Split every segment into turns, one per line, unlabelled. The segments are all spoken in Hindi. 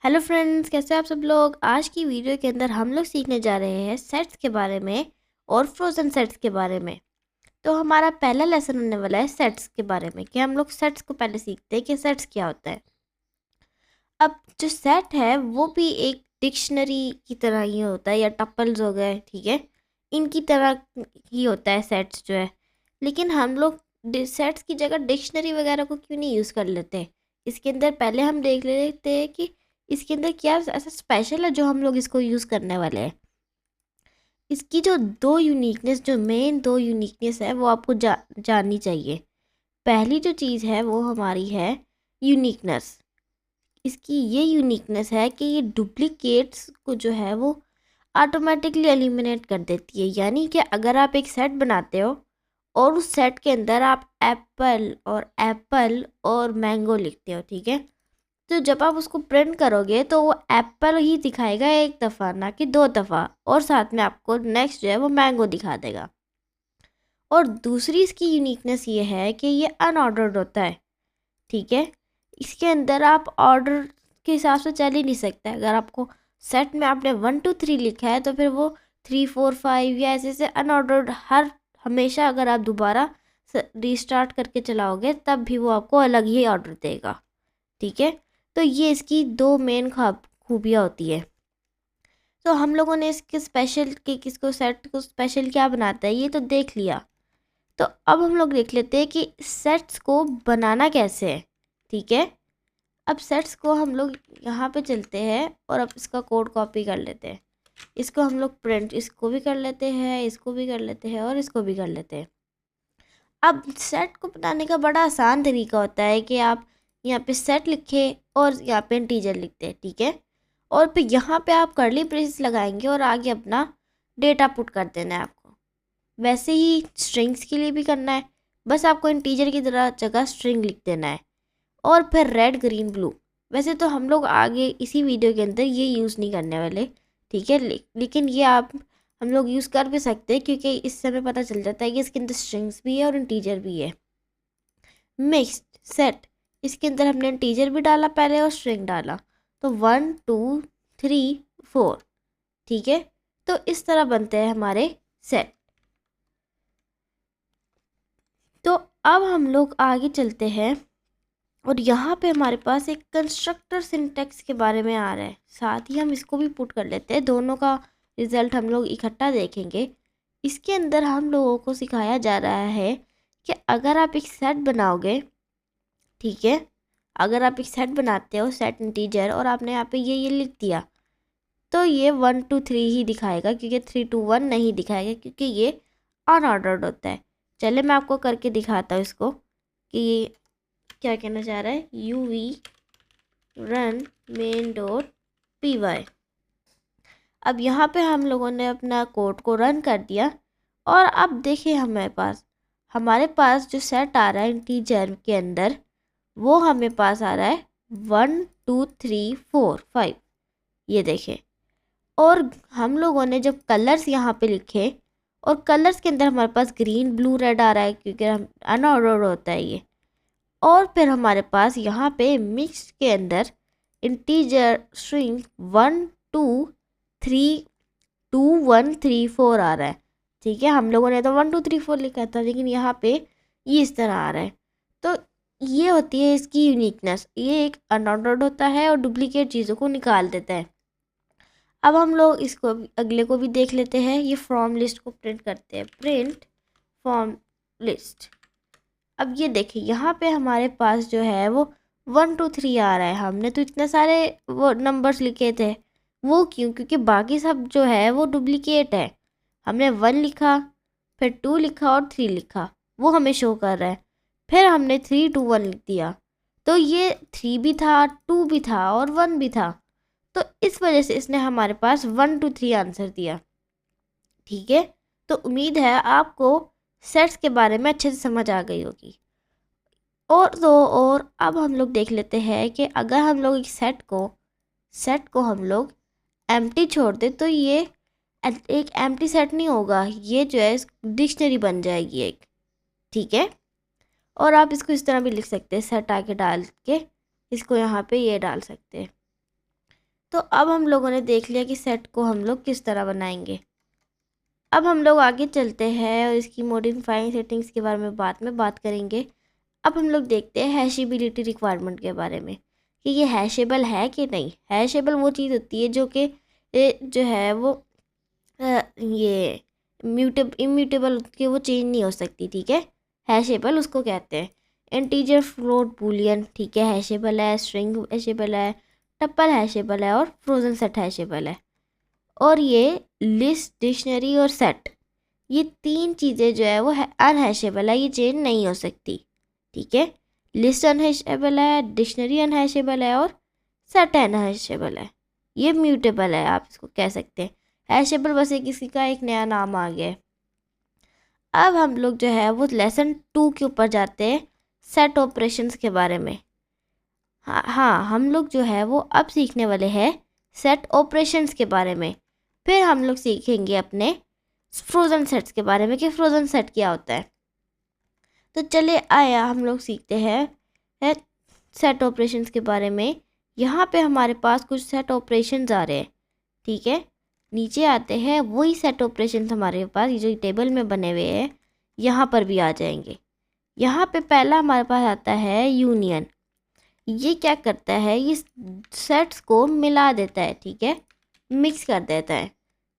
हेलो फ्रेंड्स, कैसे हैं आप सब लोग। आज की वीडियो के अंदर हम लोग सीखने जा रहे हैं सेट्स के बारे में और फ्रोजन सेट्स के बारे में। तो हमारा पहला लेसन होने वाला है सेट्स के बारे में, कि हम लोग सेट्स को पहले सीखते हैं कि सेट्स क्या होता है। अब जो सेट है वो भी एक डिक्शनरी की तरह ही होता है, या टपल्स हो गए, ठीक है, इनकी तरह ही होता है सेट्स जो है। लेकिन हम लोग सेट्स की जगह डिक्शनरी वगैरह को क्यों नहीं यूज़ कर लेते। इसके अंदर पहले हम देख लेते हैं कि इसके अंदर क्या ऐसा स्पेशल है जो हम लोग इसको यूज़ करने वाले हैं। इसकी जो मेन दो यूनिकनेस है वो आपको जाननी चाहिए। पहली जो चीज़ है वो हमारी है यूनिकनेस। इसकी ये यूनिकनेस है कि ये डुप्लीकेट्स को जो है वो ऑटोमेटिकली एलिमिनेट कर देती है। यानी कि अगर आप एक सेट बनाते हो और उस सेट के अंदर आप एप्पल और मैंगो लिखते हो, ठीक है, तो जब आप उसको प्रिंट करोगे तो वो एप्पल ही दिखाएगा एक दफ़ा, ना कि दो दफ़ा, और साथ में आपको नेक्स्ट जो है वो मैंगो दिखा देगा। और दूसरी इसकी यूनिकनेस ये है कि ये अनऑर्डर्ड होता है, ठीक है। इसके अंदर आप ऑर्डर के हिसाब से चल ही नहीं सकते। अगर आपको सेट में आपने 1 2 3 लिखा है तो फिर वो 3 4 5 या ऐसे ऐसे अनऑर्डर्ड हमेशा अगर आप दोबारा रीस्टार्ट करके चलाओगे तब भी वो आपको अलग ही ऑर्डर देगा, ठीक है। तो ये इसकी दो मेन खूबियाँ होती है। तो हम लोगों ने इसके स्पेशल कि किसको सेट को स्पेशल क्या बनाता है ये तो देख लिया। तो अब हम लोग देख लेते हैं कि सेट्स को बनाना कैसे है, ठीक है। अब सेट्स को हम लोग यहाँ पे चलते हैं और अब इसका कोड कॉपी कर लेते हैं। इसको हम लोग प्रिंट इसको भी कर लेते हैं, इसको भी कर लेते हैं और इसको भी कर लेते हैं। अब सेट को बनाने का बड़ा आसान तरीका होता है कि आप यहाँ पे सेट लिखे और यहाँ पे इंटीजर लिखते हैं, ठीक है, और फिर यहाँ पे आप कर्ली ब्रेसेस लगाएंगे और आगे अपना डेटा पुट कर देना है आपको। वैसे ही स्ट्रिंग्स के लिए भी करना है, बस आपको इंटीजर की तरह जगह स्ट्रिंग लिख देना है और फिर रेड ग्रीन ब्लू। वैसे तो हम लोग आगे इसी वीडियो के अंदर ये यूज़ नहीं करने वाले, ठीक है, लेकिन ये हम लोग यूज़ कर भी सकते हैं क्योंकि इससे हमें पता चल जाता है कि इसके अंदर स्ट्रिंग्स भी है और इंटीजर भी है। मिक्स्ड सेट, इसके अंदर हमने इंटीजर भी डाला पहले और स्ट्रिंग डाला, तो 1 2 3 4, ठीक है। तो इस तरह बनते हैं हमारे सेट। तो अब हम लोग आगे चलते हैं और यहाँ पे हमारे पास एक कंस्ट्रक्टर सिंटैक्स के बारे में आ रहा है, साथ ही हम इसको भी पुट कर लेते हैं। दोनों का रिज़ल्ट हम लोग इकट्ठा देखेंगे। इसके अंदर हम लोगों को सिखाया जा रहा है कि अगर आप एक सेट बनाओगे, ठीक है, अगर आप एक सेट बनाते हो सेट इंटीजर और आपने यहाँ पे ये लिख दिया तो ये 1 2 3 ही दिखाएगा, क्योंकि 3 2 1 नहीं दिखाएगा क्योंकि ये अनऑर्डर्ड होता है। चले मैं आपको करके दिखाता हूँ इसको कि क्या कहना चाह रहा है। uv run main.py। अब यहाँ पे हम लोगों ने अपना कोड को रन कर दिया और अब देखिए हमारे पास जो सेट आ रहा है इंटीजर के अंदर वो हमें पास आ रहा है 1 2 3 4 5, ये देखें। और हम लोगों ने जब कलर्स यहाँ पे लिखे और कलर्स के अंदर हमारे पास ग्रीन ब्लू रेड आ रहा है क्योंकि हम अनऑर्डर्ड होता है ये। और फिर हमारे पास यहाँ पे मिक्स के अंदर इंटीजर स्ट्रिंग 1 2 3 2 1 3 4 आ रहा है, ठीक है। हम लोगों ने तो 1 2 3 4 लिखा था, लेकिन यहाँ पे ये इस तरह आ रहा है। तो ये होती है इसकी यूनिकनेस। ये एक अनऑर्डर्ड होता है और डुप्लीकेट चीज़ों को निकाल देता है। अब हम लोग इसको अगले को भी देख लेते हैं। ये फ्रॉम लिस्ट को प्रिंट करते हैं, प्रिंट फ्रॉम लिस्ट। अब ये देखिए यहाँ पे हमारे पास जो है वो 1 2 3 आ रहा है। हमने तो इतने सारे वो नंबर्स लिखे थे, वो क्यों? क्योंकि बाकी सब जो है वो डुप्लीकेट है। हमने 1 लिखा, फिर 2 लिखा और 3 लिखा, वो हमें शो कर रहा है। फिर हमने 3 2 1 लिख दिया, तो ये 3 भी था, 2 भी था और 1 भी था। तो इस वजह से इसने हमारे पास 1 2 3 आंसर दिया, ठीक है। तो उम्मीद है आपको सेट्स के बारे में अच्छे से समझ आ गई होगी। और अब हम लोग देख लेते हैं कि अगर हम लोग एक सेट को हम लोग एम्प्टी छोड़ दे तो ये एक एम्प्टी सेट नहीं होगा, ये जो है डिक्शनरी बन जाएगी एक, ठीक है। और आप इसको इस तरह भी लिख सकते हैं, सेट आके डाल के इसको यहाँ पे ये डाल सकते हैं। तो अब हम लोगों ने देख लिया कि सेट को हम लोग किस तरह बनाएंगे। अब हम लोग आगे चलते हैं और इसकी मॉडिफाइंग सेटिंग्स के बारे में बाद में बात करेंगे। अब हम लोग देखते हैं हैशेबिलिटी रिक्वायरमेंट के बारे में कि ये हैशेबल है कि नहीं। हैशेबल वो चीज़ होती है जो कि जो है वो ये इम्यूटेबल कि वो चेंज नहीं हो सकती, ठीक है। हैशेबल उसको कहते हैं। इंटीजर, फ्लोट, बूलियन, ठीक है, हैशेबल है। स्ट्रिंग हैशेबल है, टप्पल हैशेबल है और फ्रोजन सेट हैशेबल है। और ये लिस्ट, डिक्शनरी और सेट, ये तीन चीज़ें जो है वो अनहैशेबल है, ये चेंज नहीं हो सकती, ठीक है। लिस्ट अनहैशेबल है, डिक्शनरी अनहैशेबल है और सेट अनहैशेबल है। ये म्यूटेबल है, आप इसको कह सकते हैं। हैशेबल बस एक किसी का एक नया नाम आ गया है। अब हम लोग जो है वो लेसन 2 के ऊपर जाते हैं, सेट ऑपरेशंस के बारे में। हाँ, हम लोग जो है वो अब सीखने वाले हैं सेट ऑपरेशंस के बारे में। फिर हम लोग सीखेंगे अपने फ्रोज़न सेट्स के बारे में कि फ्रोज़न सेट क्या होता है। तो चले आया हम लोग सीखते हैं सेट ऑपरेशंस के बारे में। यहाँ पे हमारे पास कुछ सेट ऑपरेशंस आ रहे हैं, ठीक है। नीचे आते हैं, वही सेट ऑपरेशंस हमारे पास ये जो टेबल में बने हुए हैं यहाँ पर भी आ जाएंगे। यहाँ पे पहला हमारे पास आता है यूनियन। ये क्या करता है, ये सेट्स को मिला देता है, ठीक है, मिक्स कर देता है।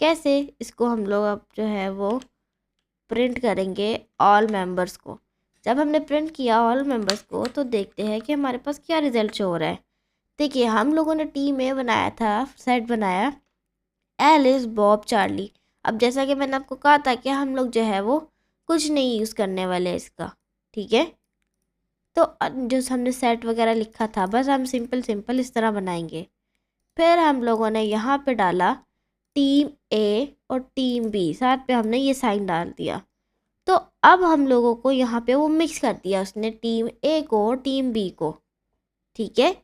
कैसे, इसको हम लोग अब जो है वो प्रिंट करेंगे ऑल मेंबर्स को। जब हमने प्रिंट किया ऑल मेंबर्स को तो देखते हैं कि हमारे पास क्या रिजल्ट शो हो रहा है। देखिए, हम लोगों ने टीम में बनाया था, सेट बनाया एलिस, बॉब, चार्ली। अब जैसा कि मैंने आपको कहा था कि हम लोग जो है वो कुछ नहीं यूज़ करने वाले इसका, ठीक है। तो जो हमने सेट वगैरह लिखा था बस हम सिंपल इस तरह बनाएंगे। फिर हम लोगों ने यहाँ पे डाला टीम ए और टीम बी, साथ पे हमने ये साइन डाल दिया। तो अब हम लोगों को यहाँ पे वो मिक्स कर दिया उसने, टीम ए को और टीम बी को, ठीक है।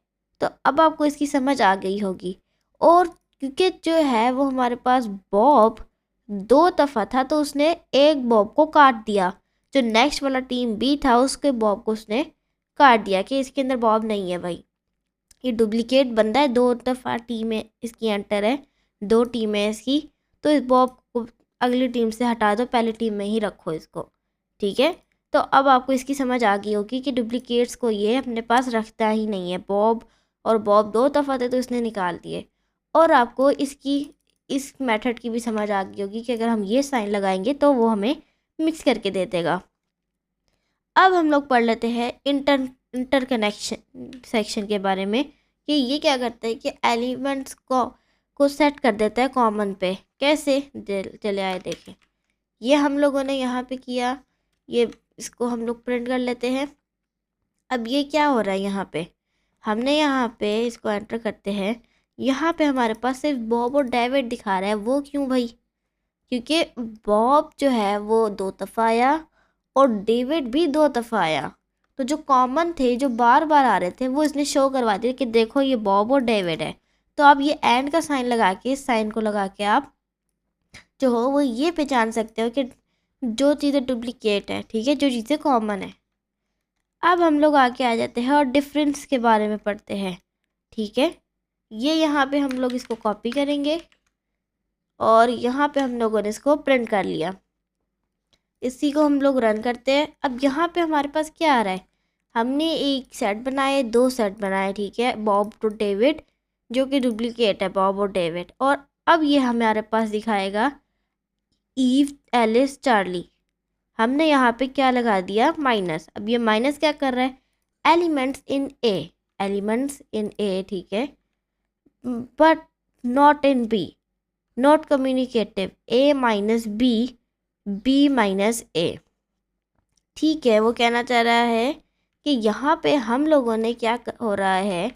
तो अब आपको इसकी समझ आ गई होगी। और क्योंकि जो है वो हमारे पास बॉब 2 दफ़ा था तो उसने एक बॉब को काट दिया। जो नेक्स्ट वाला टीम बी था उसके बॉब को उसने काट दिया कि इसके अंदर बॉब नहीं है भाई, ये डुप्लीकेट बंदा है। 2 दफ़ा टीमें इसकी एंटर है, 2 टीमें इसकी, तो इस बॉब को अगली टीम से हटा दो, पहली टीम में ही रखो इसको, ठीक है। तो अब आपको इसकी समझ आ गई होगी कि डुप्लीकेट्स को ये अपने पास रखता ही नहीं है। बॉब और बॉब 2 दफ़ा थे तो इसने निकाल दिए। और आपको इस मेथड की भी समझ आ गई होगी कि अगर हम ये साइन लगाएंगे तो वो हमें मिक्स करके दे देगा। अब हम लोग पढ़ लेते हैं इंटरकनेक्शन सेक्शन के बारे में कि ये क्या करता है कि एलिमेंट्स को सेट कर देता है कॉमन पे। कैसे, चले आए देखें। ये हम लोगों ने यहाँ पे किया, ये इसको हम लोग प्रिंट कर लेते हैं। अब ये क्या हो रहा है, यहाँ पे हमने यहाँ पे इसको एंटर करते हैं। यहाँ पे हमारे पास सिर्फ बॉब और डेविड दिखा रहा है। वो क्यों भाई, क्योंकि बॉब जो है वो 2 दफ़ा आया और डेविड भी 2 दफ़ा आया। तो जो कॉमन थे, जो बार बार आ रहे थे, वो इसने शो करवा दिया कि देखो ये बॉब और डेविड है। तो आप ये एंड का साइन लगा के, इस साइन को लगा के आप जो हो वो ये पहचान सकते हो कि जो चीज़ें डुप्लीकेट है, ठीक है, जो चीज़ें कॉमन है। अब हम लोग आगे आ जाते हैं और डिफरेंस के बारे में पढ़ते हैं, ठीक है। ये यहाँ पे हम लोग इसको कॉपी करेंगे और यहाँ पे हम लोगों ने इसको प्रिंट कर लिया। इसी को हम लोग रन करते हैं। अब यहाँ पे हमारे पास क्या आ रहा है, हमने एक सेट बनाए, 2 सेट बनाए, ठीक है, बॉब टू डेविड, जो कि डुप्लीकेट है बॉब और डेविड। और अब ये हमारे पास दिखाएगा ईव, एलिस, चार्ली। हमने यहाँ पे क्या लगा दिया, माइनस। अब ये माइनस क्या कर रहा है, एलिमेंट्स इन ए, ठीक है, but not in B, not communicative, A minus B minus A, ठीक है। वो कहना चाह रहा है कि यहाँ पे हम लोगों ने क्या हो रहा है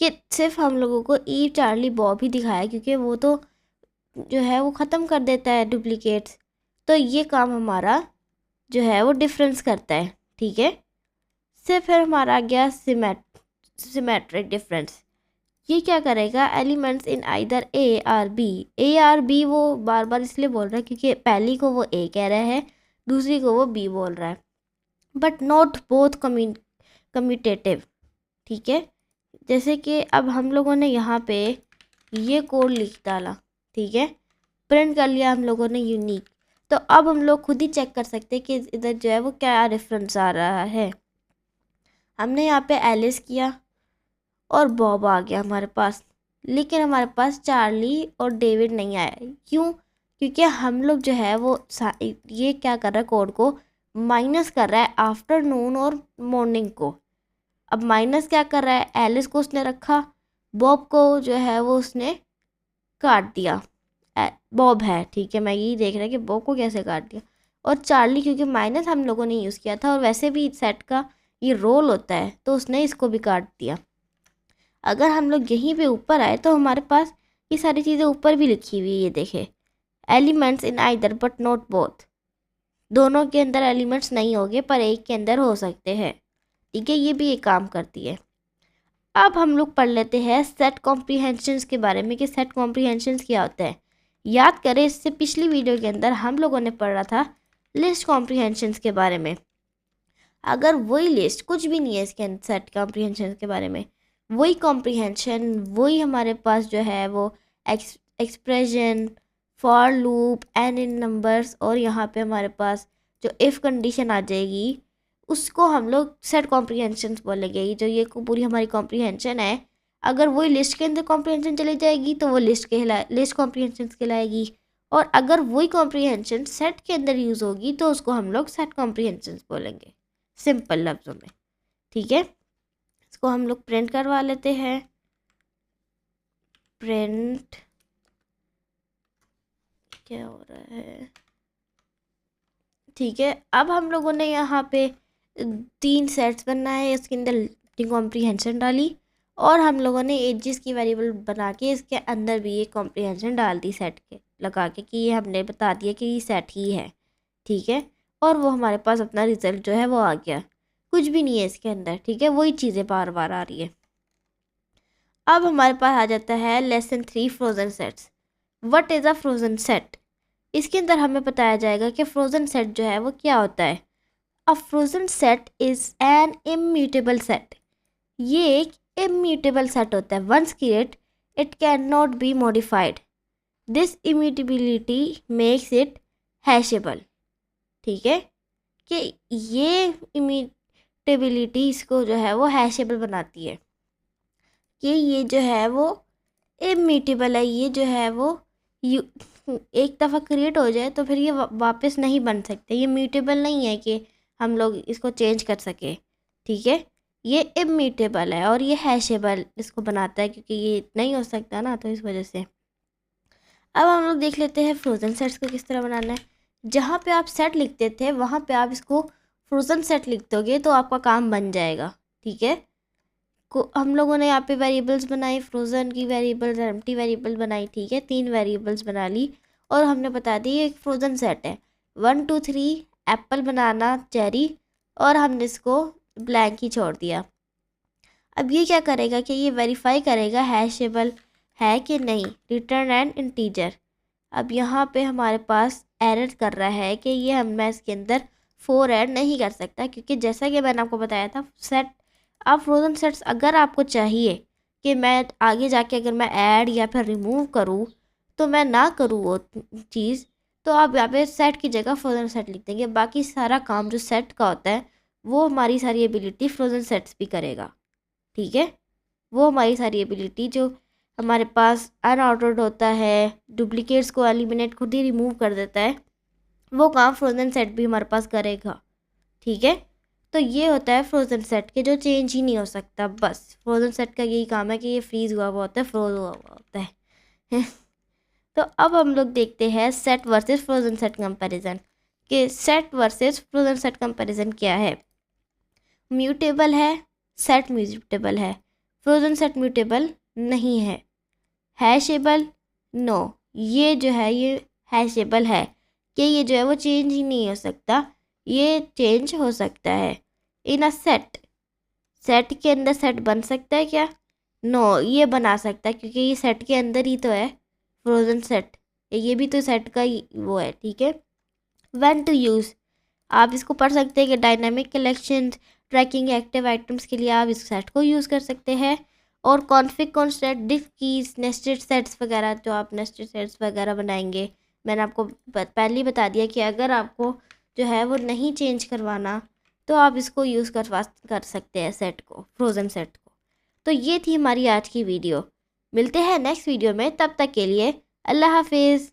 कि सिर्फ हम लोगों को ईव, चार्ली, बॉब ही दिखाया, क्योंकि वो तो जो है वो ख़त्म कर देता है डुप्लीकेट्स। तो ये काम हमारा जो है वो डिफरेंस करता है, ठीक है। फिर हमारा आ गया सिमेट्रिक डिफरेंस। ये क्या करेगा, elements in either A or B, वो बार बार इसलिए बोल रहा है क्योंकि पहली को वो ए कह रहा है, दूसरी को वो बी बोल रहा है, बट नॉट बोथ कम्यूटेटिव, ठीक है। जैसे कि अब हम लोगों ने यहाँ पे ये कोड लिख डाला, ठीक है, प्रिंट कर लिया हम लोगों ने यूनिक। तो अब हम लोग खुद ही चेक कर सकते हैं कि इधर जो है वो क्या रेफरेंस आ रहा है। हमने यहाँ पे एलिस किया और बॉब आ गया हमारे पास, लेकिन हमारे पास चार्ली और डेविड नहीं आया। क्यों? क्योंकि हम लोग जो है वो ये क्या कर रहा है, कोड को माइनस कर रहा है आफ्टरनून और मॉर्निंग को। अब माइनस क्या कर रहा है, एलिस को उसने रखा, बॉब को जो है वो उसने काट दिया। बॉब है, ठीक है, मैं यही देख रहा कि बॉब को कैसे काट दिया। और चार्ली क्योंकि माइनस हम लोगों ने यूज़ किया था और वैसे भी सेट का ये रोल होता है, तो उसने इसको भी काट दिया। अगर हम लोग यहीं पे ऊपर आए तो हमारे पास ये सारी चीज़ें ऊपर भी लिखी हुई है, ये देखे, elements in either but not both. दोनों के अंदर एलिमेंट्स नहीं होंगे पर एक के अंदर हो सकते हैं, ठीक है, ये भी एक काम करती है। अब हम लोग पढ़ लेते हैं सेट कॉम्प्रीहेंशंस के बारे में कि सेट कॉम्प्रीहेंशंस क्या होता है। याद करें, इससे पिछली वीडियो के अंदर हम लोगों ने पढ़ा था लिस्ट कॉम्प्रीहेंशंस के बारे में। अगर वही लिस्ट, कुछ भी नहीं है इसके अंदर सेट कॉम्प्रीहेंशंस के बारे में, वही कॉम्प्रीहेंशन, वही हमारे पास जो है वो expression, for loop, and in numbers, और यहाँ पे हमारे पास जो इफ़ कंडीशन आ जाएगी उसको हम लोग सेट कॉम्प्रीहेंशन बोलेंगे। ये जो ये पूरी हमारी कॉम्प्रीहेंशन है, अगर वही लिस्ट के अंदर कॉम्प्रीहेंशन चली जाएगी तो वो लिस्ट कॉम्प्रीहेंशन कहलाएगी, और अगर वही कॉम्प्रीहेंशन सेट के अंदर यूज़ होगी तो उसको हम लोग सेट कॉम्प्रीहेंशन बोलेंगे, सिंपल लफ्ज़ों में, ठीक है। इसको हम लोग प्रिंट करवा लेते हैं, प्रिंट क्या हो रहा है, ठीक है। अब हम लोगों ने यहाँ पे 3 सेट्स बनना है, इसके अंदर कॉम्प्रीहेंशन डाली और हम लोगों ने एजेस की वेरिएबल बना के इसके अंदर भी ये कॉम्प्रीहेंशन डाल दी सेट के लगा के, कि ये हमने बता दिया कि ये सेट ही है, ठीक है। और वो हमारे पास अपना रिजल्ट जो है वो आ गया, कुछ भी नहीं है इसके अंदर, ठीक है, वही चीज़ें बार बार आ रही है। अब हमारे पास आ जाता है lesson 3 frozen sets. What is a frozen set? इसके अंदर हमें बताया जाएगा कि फ्रोजन सेट जो है वो क्या होता है। A frozen set is an immutable set. ये एक इम्यूटेबल सेट होता है, once create it can not be modified. This immutability makes it hashable, ठीक है, कि ये इम्यूटेबिलिटी इसको जो है वो हैशेबल बनाती है, कि ये जो है वो इम्यूटेबल है, ये जो है वो एक दफ़ा क्रिएट हो जाए तो फिर ये वापस नहीं बन सकते, ये म्यूटेबल नहीं है कि हम लोग इसको चेंज कर सके, ठीक है, ये इम्यूटेबल है और ये हैशेबल इसको बनाता है, क्योंकि ये नहीं हो सकता ना, तो इस वजह से। अब हम लोग देख लेते हैं फ्रोज़न सेट्स को किस तरह बनाना है। जहाँ पे आप सेट लिखते थे वहाँ पे आप इसको फ्रोज़न सेट लिख दोगे तो आपका काम बन जाएगा, ठीक है। हम लोगों ने यहाँ पे वेरिएबल्स बनाई, फ्रोज़न की वेरिएबल्स, एम्प्टी वेरिएबल बनाई, ठीक है, 3 वेरिएबल्स बना ली और हमने बता दी एक फ्रोज़न सेट है। 1 2 3 एप्पल, बनाना, चेरी, और हमने इसको ब्लैंक ही छोड़ दिया। अब ये क्या करेगा कि ये वेरीफाई करेगा हैशेबल है कि नहीं, रिटर्न एन इंटीजर। अब यहाँ पे हमारे पास एरर कर रहा है कि ये मैं इसके अंदर 4 ऐड नहीं कर सकता, क्योंकि जैसा कि मैंने आपको बताया था सेट, आप फ्रोज़न सेट्स अगर आपको चाहिए कि मैं आगे जाके अगर मैं ऐड या फिर रिमूव करूँ तो मैं ना करूँ वो चीज़, तो आप यहाँ पे सेट की जगह फ्रोज़न सेट लिख देंगे। बाकी सारा काम जो सेट का होता है वो हमारी सारी एबिलिटी फ्रोज़न सेट्स भी करेगा, ठीक है। वो हमारी सारी एबिलिटी जो हमारे पास अनऑर्डर्ड होता है, डुप्लीकेट्स को एलिमिनेट खुद ही रिमूव कर देता है, वो काम फ्रोज़न सेट भी हमारे पास करेगा, ठीक है। तो ये होता है फ्रोज़न सेट के, जो चेंज ही नहीं हो सकता, बस फ्रोज़न सेट का यही काम है कि ये फ्रीज़ हुआ हुआ होता है, फ्रोज हुआ हुआ होता है तो अब हम लोग देखते हैं set versus frozen set comparison, कि set versus frozen set comparison क्या है। म्यूटेबल है, सेट म्यूटेबल है, फ्रोज़न सेट म्यूटेबल नहीं है। हैशेबल, नो, ये जो है ये हैशेबल है, कि ये जो है वो चेंज ही नहीं हो सकता, ये चेंज हो सकता है। इन अ सेट, सेट के अंदर सेट बन सकता है क्या? नो, ये बना सकता है, क्योंकि ये सेट के अंदर ही तो है फ्रोज़न सेट, ये भी तो सेट का ही वो है, ठीक है। व्हेन टू यूज़, आप इसको पढ़ सकते हैं कि dynamic collection, tracking, active items के लिए आप इस सेट को यूज़ कर सकते हैं। और कॉन्फिग कॉन्स्टेंट डिफ कीज नेस्टेड सेट्स वगैरह, जो आप नेस्टेड सेट्स वगैरह बनाएंगे, मैंने आपको पहले ही बता दिया कि अगर आपको जो है वो नहीं चेंज करवाना तो आप इसको यूज़ कर सकते हैं सेट को, फ्रोज़न सेट को। तो ये थी हमारी आज की वीडियो। मिलते हैं नेक्स्ट वीडियो में, तब तक के लिए अल्लाह हाफिज़।